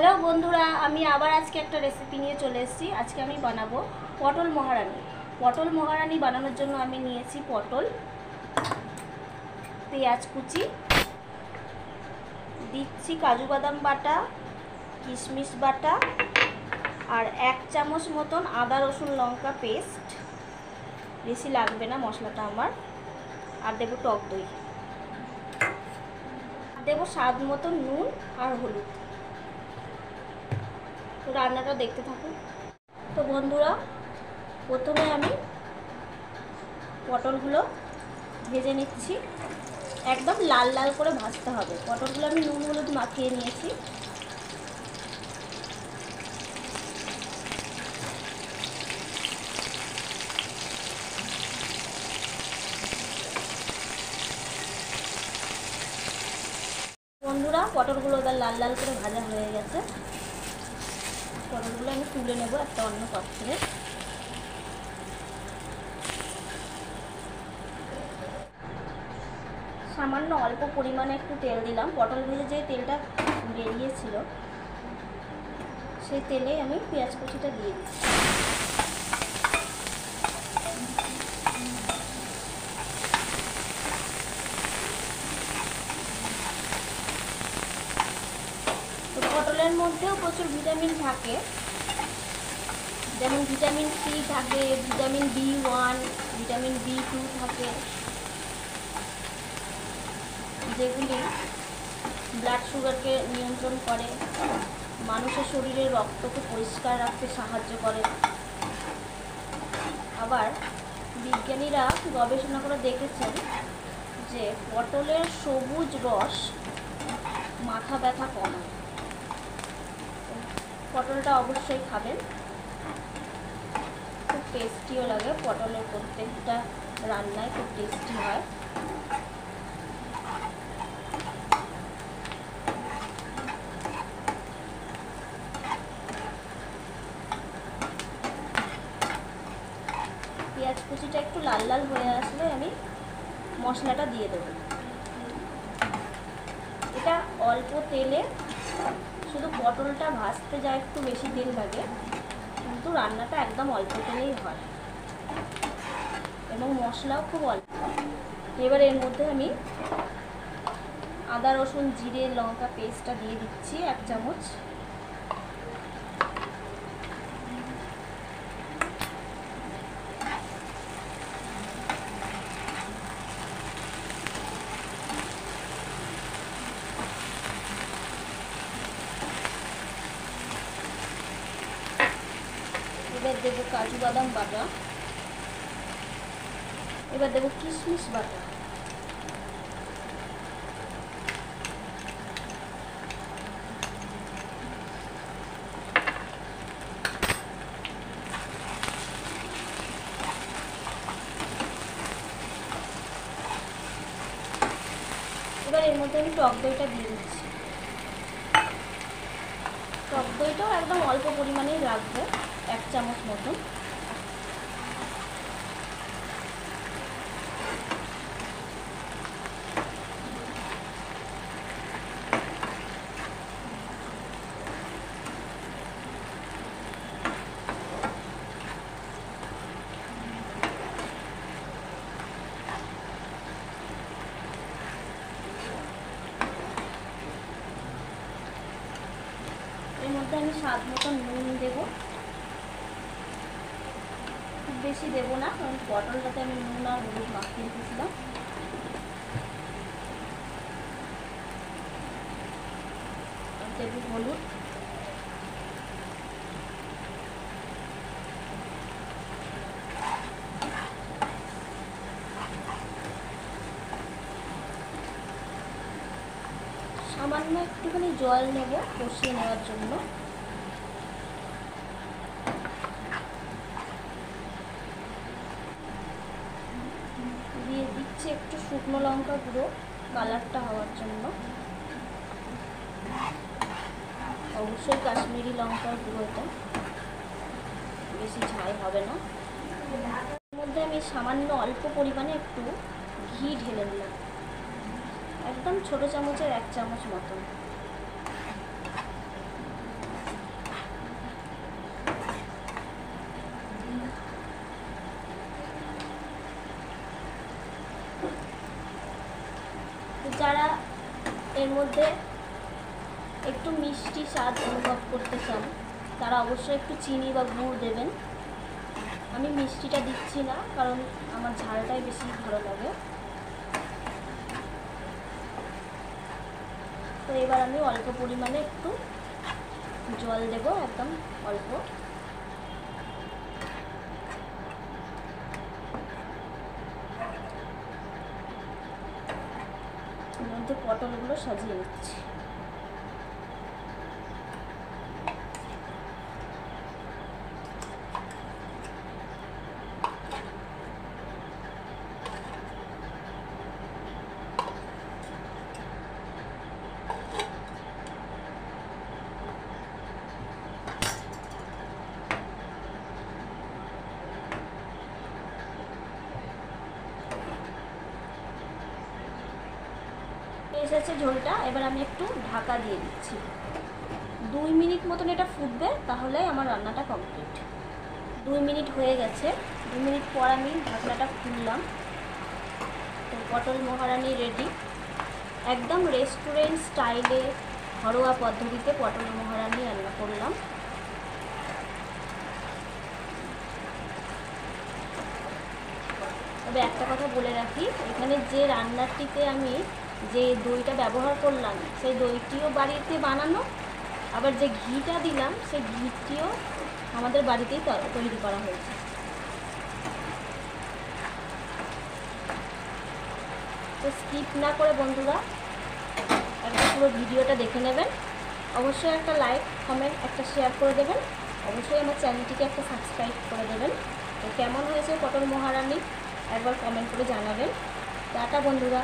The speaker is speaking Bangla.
হ্যালো বন্ধুরা, আমি আবার আজকে একটা রেসিপি নিয়ে চলে এসেছি। আজকে আমি বানাবো পটল মহারানি। পটল মহারানি বানানোর জন্য আমি নিয়েছি পটল, পেঁয়াজ কুচি, দিচ্ছি কাজু বাদাম বাটা, কিশমিশ বাটা, আর 1 চামচ মতন আদা রসুন লঙ্কা পেস্ট। বেশি লাগবে না মশলাটা আমার। আর দেবো টক দই, দেবো স্বাদ মতো নুন আর হলুদ। তো রান্নাটা দেখতে থাকুন। তো বন্ধুরা, প্রথমে আমি পটলগুলো ভেজে নিচ্ছি। একদম লাল লাল করে ভাজতে হবে। পটলগুলো আমি নুন হলুদ মাখিয়ে নিয়েছি। বন্ধুরা, পটলগুলো এবার লাল লাল করে ভাজা হয়ে গেছে। পটলগুলো আমি তুলে নেব একটা অন্য পাত্রে। সামান্য অল্প পরিমাণে একটু তেল দিলাম। পটল ভেজে যে তেলটা বেরিয়েছিল সেই তেলে আমি পেঁয়াজ কুচিটা দিয়ে দিচ্ছি। তো পটলের মধ্যেও প্রচুর ভিটামিন থাকে, যেমন ভিটামিন সি থাকে, ভিটামিন বি1, ভিটামিন বি2 থাকে, যেগুলি ব্লাড সুগারকে নিয়ন্ত্রণ করে, মানুষের শরীরে রক্তকে পরিষ্কার রাখতে সাহায্য করে। আবার বিজ্ঞানীরা গবেষণা করে দেখেছেন যে পটলের সবুজ রস মাথা ব্যথা কমায়। পটলটা অবশ্যই খাবেন, খুব টেস্টিও লাগে। পটলের প্রত্যেকটা রান্নায় খুব টেস্টি হয়। পেঁয়াজ কুচিটা একটু লাল লাল হয়ে আসলে আমি মশলাটা দিয়ে দেবো। এটা অল্প তেলে, শুধু পটলটা ভাজতে যা একটু বেশি তেল লাগে, কিন্তু রান্নাটা একদম অল্প তেলেই হয় এবং মশলাও খুব অল্প। এবার এর মধ্যে আমি আদা রসুন জিরে লঙ্কা পেস্টটা দিয়ে দিচ্ছি 1 চামচ। এবার দেবো কাজু বাদাম বাটা, এবার দেবো কিশমিশ বাটা, এবার এর মধ্যে আমি টক দইটা দিয়ে দিচ্ছি। টক দইটাও একদম অল্প পরিমাণেই লাগবে, 1 চামচ মতন। এর মধ্যে আমি স্বাদ মতো নুন দেবো, খুব বেশি দেবো না, কারণ পটলটাতে আমি নুন আর হলুদ মাখিয়ে রেখেছিলাম। দেবো হলুদ, সামান্য একটুখানি জল নেব কষিয়ে নেওয়ার জন্য। দিয়ে দিচ্ছি একটু শুকনো লঙ্কা গুঁড়ো কালারটা হওয়ার জন্য, অবশ্যই কাশ্মীরি লঙ্কার গুঁড়ো, এটা বেশি ঝাল হবে না। এর মধ্যে আমি সামান্য অল্প পরিমাণে একটু ঘি ঢেলে দিলাম, একদম ছোট চামচের 1 চামচ মতন। মধ্যে একটু মিষ্টি স্বাদ অনুভব করতে চান তারা অবশ্যই একটু চিনি বা গুড় দেবেন। আমি মিষ্টিটা দিচ্ছি না, কারণ আমার ঝালটাই বেশি ভালো লাগে। তো এবার আমি অল্প পরিমাণে একটু জল দেব, একদম অল্প। এর মধ্যে পটলগুলো সাজিয়ে নিচ্ছি। এসেছে ঝোলটা, এবার আমি একটু ঢাকা দিয়ে দিচ্ছি। 2 মিনিট মতন এটা ফুটবে, তাহলে আমার রান্নাটা কমপ্লিট। 2 মিনিট হয়ে গেছে। 2 মিনিট পর আমি ঢাকনাটা খুললাম। তো পটল মহারানি রেডি। একদম রেস্টুরেন্ট স্টাইলে ঘরোয়া পদ্ধতিতে পটল মহারানি রান্না করলাম। তবে একটা কথা বলে রাখি, এখানে যে রান্নাটিতে আমি যে দইটা ব্যবহার করলাম সেই দইটিও বাড়িতে বানানো, আবার যে ঘিটা দিলাম সেই ঘিটিও আমাদের বাড়িতেই তৈরি করা হয়েছে। তো স্কিপ না করে বন্ধুরা একটা পুরো ভিডিওটা দেখে নেবেন। অবশ্যই একটা লাইক, কমেন্ট, একটা শেয়ার করে দেবেন। অবশ্যই আমার চ্যানেলটিকে একটা সাবস্ক্রাইব করে দেবেন। তো কেমন হয়েছে পটল মহারানি একবার কমেন্ট করে জানাবেন। টাটা বন্ধুরা।